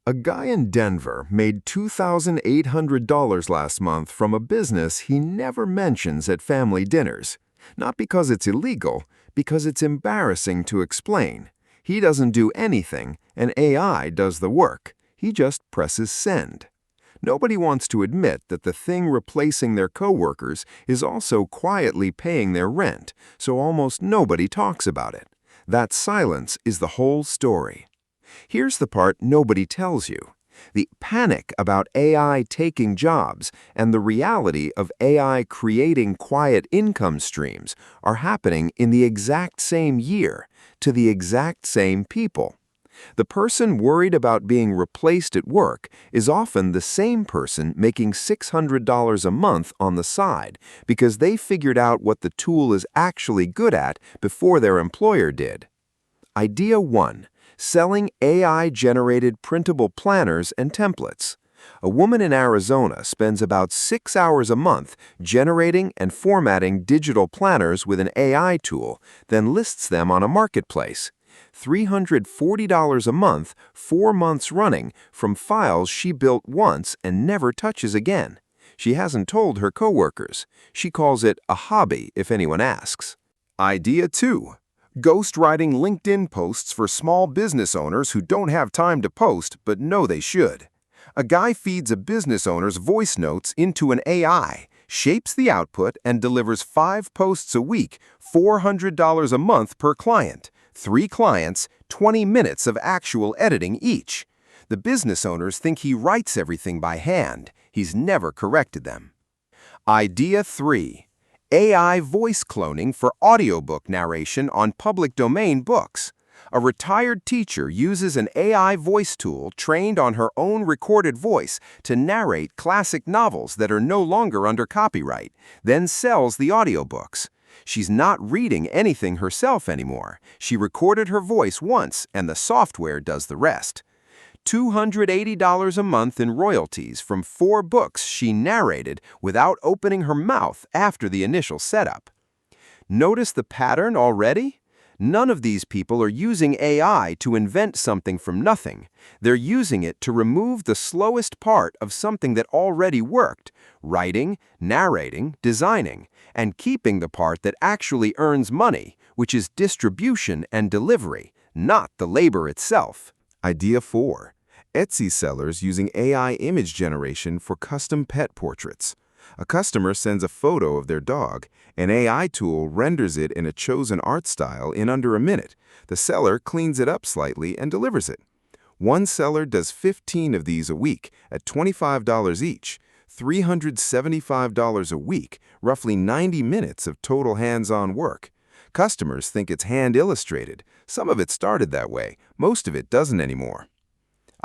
A guy in Denver made $2,800 last month from a business he never mentions at family dinners. Not because it's illegal, because it's embarrassing to explain. He doesn't do anything, and AI does the work. He just presses send. Nobody wants to admit that the thing replacing their coworkers is also quietly paying their rent, so almost nobody talks about it. That silence is the whole story. Here's the part nobody tells you. The panic about AI taking jobs and the reality of AI creating quiet income streams are happening in the exact same year, to the exact same people. The person worried about being replaced at work is often the same person making $600 a month on the side because they figured out what the tool is actually good at before their employer did. Idea 1. Selling AI-generated printable planners and templates. A woman in Arizona spends about 6 hours a month generating and formatting digital planners with an AI tool, then lists them on a marketplace. $340 a month, 4 months running, from files she built once and never touches again. She hasn't told her coworkers. She calls it a hobby if anyone asks. Idea 2. Ghostwriting LinkedIn posts for small business owners who don't have time to post but know they should. A guy feeds a business owner's voice notes into an AI, shapes the output, and delivers 5 posts a week, $400 a month per client. 3 clients, 20 minutes of actual editing each. The business owners think he writes everything by hand. He's never corrected them. Idea 3. AI voice cloning for audiobook narration on public domain books. A retired teacher uses an AI voice tool trained on her own recorded voice to narrate classic novels that are no longer under copyright, then sells the audiobooks. She's not reading anything herself anymore. She recorded her voice once, and the software does the rest. $280 a month in royalties from 4 books she narrated without opening her mouth after the initial setup. Notice the pattern already? None of these people are using AI to invent something from nothing. They're using it to remove the slowest part of something that already worked: writing, narrating, designing, and keeping the part that actually earns money, which is distribution and delivery, not the labor itself. Idea 4. Etsy sellers using AI image generation for custom pet portraits. A customer sends a photo of their dog. An AI tool renders it in a chosen art style in under a minute. The seller cleans it up slightly and delivers it. One seller does 15 of these a week at $25 each. $375 a week, roughly 90 minutes of total hands-on work. Customers think it's hand-illustrated. Some of it started that way. Most of it doesn't anymore.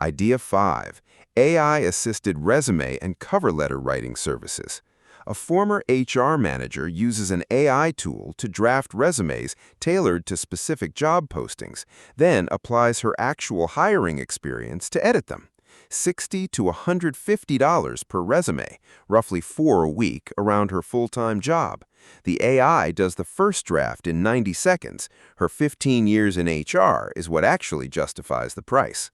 Idea 5. AI-assisted resume and cover letter writing services. A former HR manager uses an AI tool to draft resumes tailored to specific job postings, then applies her actual hiring experience to edit them. $60 to $150 per resume, roughly 4 a week around her full-time job. The AI does the first draft in 90 seconds. Her 15 years in HR is what actually justifies the price.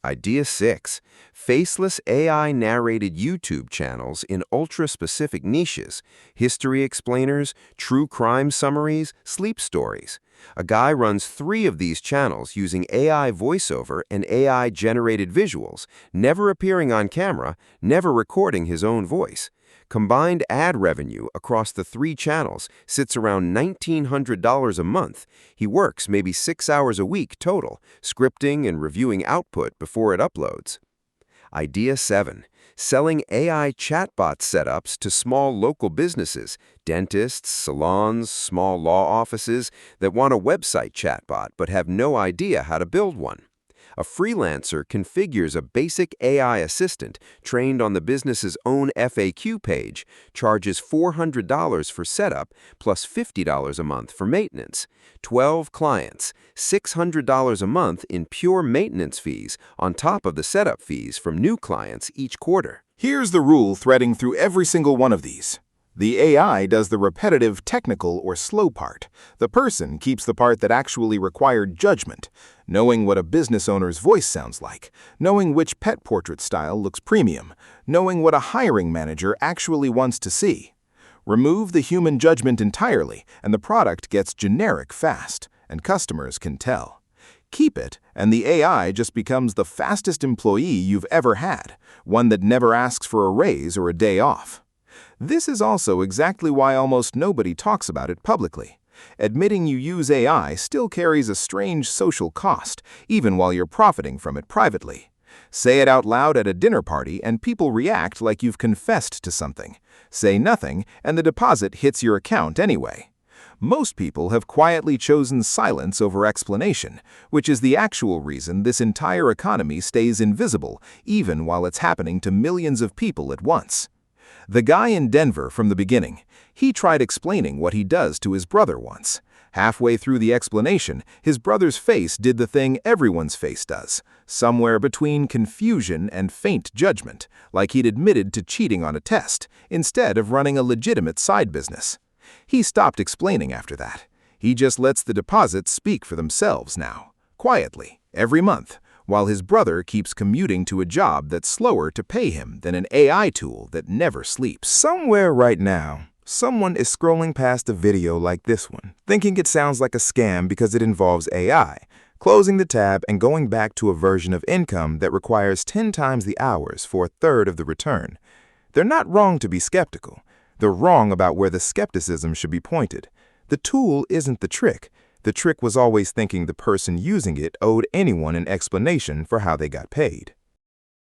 Idea 6. Faceless AI-narrated YouTube channels in ultra-specific niches: history explainers, true crime summaries, sleep stories. A guy runs 3 of these channels using AI voiceover and AI-generated visuals, never appearing on camera, never recording his own voice. Combined ad revenue across the 3 channels sits around $1,900 a month. He works maybe 6 hours a week total, scripting and reviewing output before it uploads. Idea 7. Selling AI chatbot setups to small local businesses, dentists, salons, small law offices that want a website chatbot but have no idea how to build one. A freelancer configures a basic AI assistant trained on the business's own FAQ page, charges $400 for setup, plus $50 a month for maintenance. 12 clients, $600 a month in pure maintenance fees, on top of the setup fees from new clients each quarter. Here's the rule threading through every single one of these. The AI does the repetitive, technical, or slow part. The person keeps the part that actually required judgment, knowing what a business owner's voice sounds like, knowing which pet portrait style looks premium, knowing what a hiring manager actually wants to see. Remove the human judgment entirely, and the product gets generic fast, and customers can tell. Keep it, and the AI just becomes the fastest employee you've ever had, one that never asks for a raise or a day off. This is also exactly why almost nobody talks about it publicly. Admitting you use AI still carries a strange social cost, even while you're profiting from it privately. Say it out loud at a dinner party and people react like you've confessed to something. Say nothing and the deposit hits your account anyway. Most people have quietly chosen silence over explanation, which is the actual reason this entire economy stays invisible, even while it's happening to millions of people at once. The guy in Denver from the beginning, he tried explaining what he does to his brother once. Halfway through the explanation, his brother's face did the thing everyone's face does, somewhere between confusion and faint judgment, like he'd admitted to cheating on a test, instead of running a legitimate side business. He stopped explaining after that. He just lets the deposits speak for themselves now, quietly, every month, while his brother keeps commuting to a job that's slower to pay him than an AI tool that never sleeps. Somewhere right now, someone is scrolling past a video like this one, thinking it sounds like a scam because it involves AI, closing the tab and going back to a version of income that requires 10 times the hours for a third of the return. They're not wrong to be skeptical. They're wrong about where the skepticism should be pointed. The tool isn't the trick. The trick was always thinking the person using it owed anyone an explanation for how they got paid.